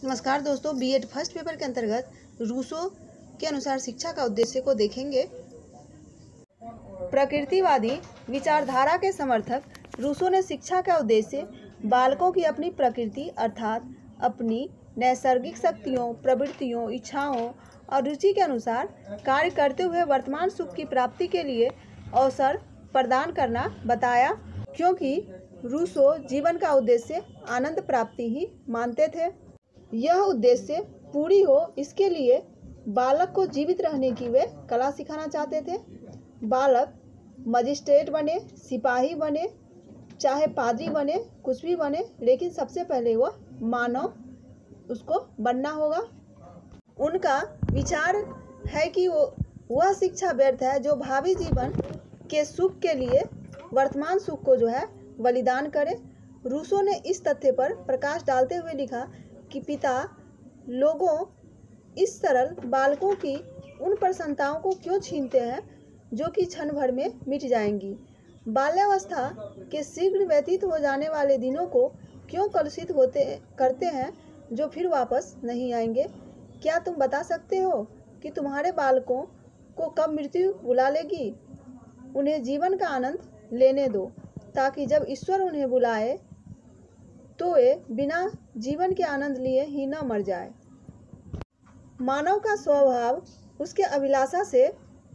नमस्कार दोस्तों, BEd first paper के अंतर्गत रूसो के अनुसार शिक्षा का उद्देश्य को देखेंगे। प्रकृतिवादी विचारधारा के समर्थक रूसो ने शिक्षा का उद्देश्य बालकों की अपनी प्रकृति अर्थात अपनी नैसर्गिक शक्तियों, प्रवृत्तियों, इच्छाओं और रुचि के अनुसार कार्य करते हुए वर्तमान सुख की प्राप्ति के लिए अवसर प्रदान करना बताया, क्योंकि रूसो जीवन का उद्देश्य आनंद प्राप्ति ही मानते थे। यह उद्देश्य पूरी हो, इसके लिए बालक को जीवित रहने की वे कला सिखाना चाहते थे। बालक मजिस्ट्रेट बने, सिपाही बने, चाहे पादरी बने, कुछ भी बने, लेकिन सबसे पहले वह मानव उसको बनना होगा। उनका विचार है कि वह शिक्षा व्यर्थ है जो भावी जीवन के सुख के लिए वर्तमान सुख को बलिदान करे। रूसो ने इस तथ्य पर प्रकाश डालते हुए लिखा कि पिता लोगों इस सरल बालकों की उन प्रसन्नताओं को क्यों छीनते हैं जो कि क्षण भर में मिट जाएंगी। बाल्यावस्था के शीघ्र व्यतीत हो जाने वाले दिनों को क्यों कलुषित करते हैं जो फिर वापस नहीं आएंगे। क्या तुम बता सकते हो कि तुम्हारे बालकों को कब मृत्यु बुला लेगी? उन्हें जीवन का आनंद लेने दो, ताकि जब ईश्वर उन्हें बुलाए तो वे बिना जीवन के आनंद लिए ही न मर जाए। मानव का स्वभाव उसके अभिलाषा से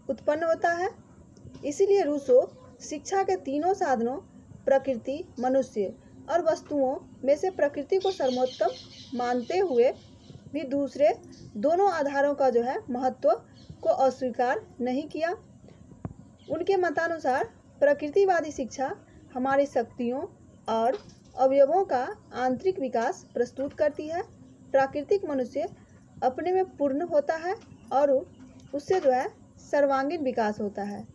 उत्पन्न होता है। इसीलिए रूसो शिक्षा के तीनों साधनों प्रकृति, मनुष्य और वस्तुओं में से प्रकृति को सर्वोत्तम मानते हुए भी दूसरे दोनों आधारों का महत्व को अस्वीकार नहीं किया। उनके मतानुसार प्रकृतिवादी शिक्षा हमारी शक्तियों और अवयवों का आंतरिक विकास प्रस्तुत करती है। प्राकृतिक मनुष्य अपने में पूर्ण होता है और उससे सर्वांगीण विकास होता है।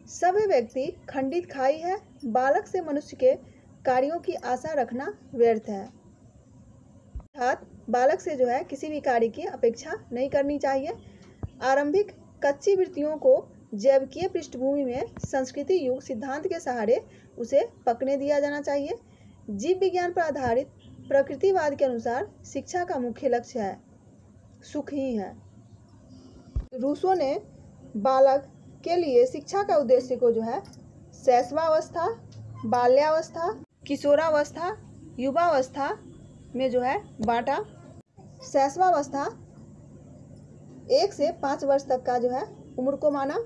सभी व्यक्ति खंडित खाई है। बालक से मनुष्य के कार्यों की आशा रखना व्यर्थ है। अर्थात बालक से किसी भी कार्य की अपेक्षा नहीं करनी चाहिए। आरंभिक कच्ची वृत्तियों को जैविकीय पृष्ठभूमि में संस्कृति युग सिद्धांत के सहारे उसे पकने दिया जाना चाहिए। जीव विज्ञान पर आधारित प्रकृतिवाद के अनुसार शिक्षा का मुख्य लक्ष्य है सुख ही है। रूसो ने बालक के लिए शिक्षा का उद्देश्य को शैशवावस्था, बाल्यावस्था, किशोरावस्था, युवावस्था में बांटा। शैशवावस्था 1 से 5 वर्ष तक का उम्र को माना।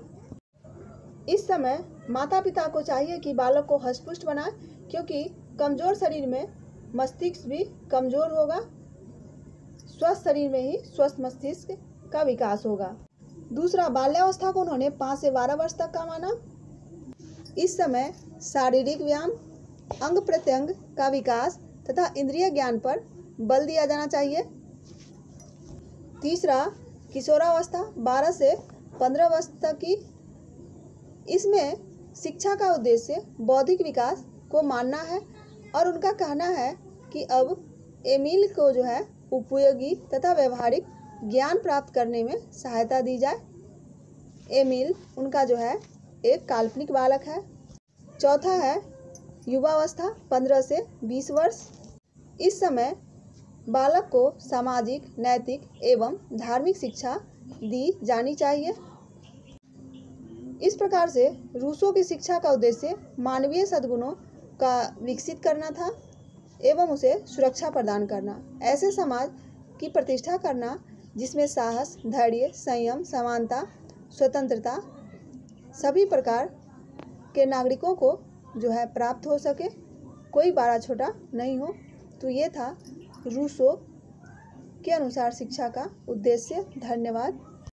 इस समय माता पिता को चाहिए कि बालक को हष्टपुष्ट बनाए, क्योंकि कमजोर शरीर में मस्तिष्क भी कमजोर होगा। स्वस्थ शरीर में ही स्वस्थ मस्तिष्क का विकास होगा। दूसरा, बाल्यावस्था को उन्होंने 5 से 12 वर्ष तक का माना। इस समय शारीरिक व्यायाम, अंग प्रत्यंग का विकास तथा इंद्रिय ज्ञान पर बल दिया जाना चाहिए। तीसरा, किशोरावस्था 12 से 15 वर्ष तक की। इसमें शिक्षा का उद्देश्य बौद्धिक विकास को मानना है और उनका कहना है कि अब एमिल को उपयोगी तथा व्यवहारिक ज्ञान प्राप्त करने में सहायता दी जाए। एमिल उनका एक काल्पनिक बालक है। चौथा है युवावस्था 15 से 20 वर्ष। इस समय बालक को सामाजिक, नैतिक एवं धार्मिक शिक्षा दी जानी चाहिए। इस प्रकार से रूसो की शिक्षा का उद्देश्य मानवीय सद्गुणों का विकसित करना था एवं उसे सुरक्षा प्रदान करना। ऐसे समाज की प्रतिष्ठा करना जिसमें साहस, धैर्य, संयम, समानता, स्वतंत्रता सभी प्रकार के नागरिकों को प्राप्त हो सके, कोई बड़ा छोटा नहीं हो। तो ये था रूसो के अनुसार शिक्षा का उद्देश्य। धन्यवाद।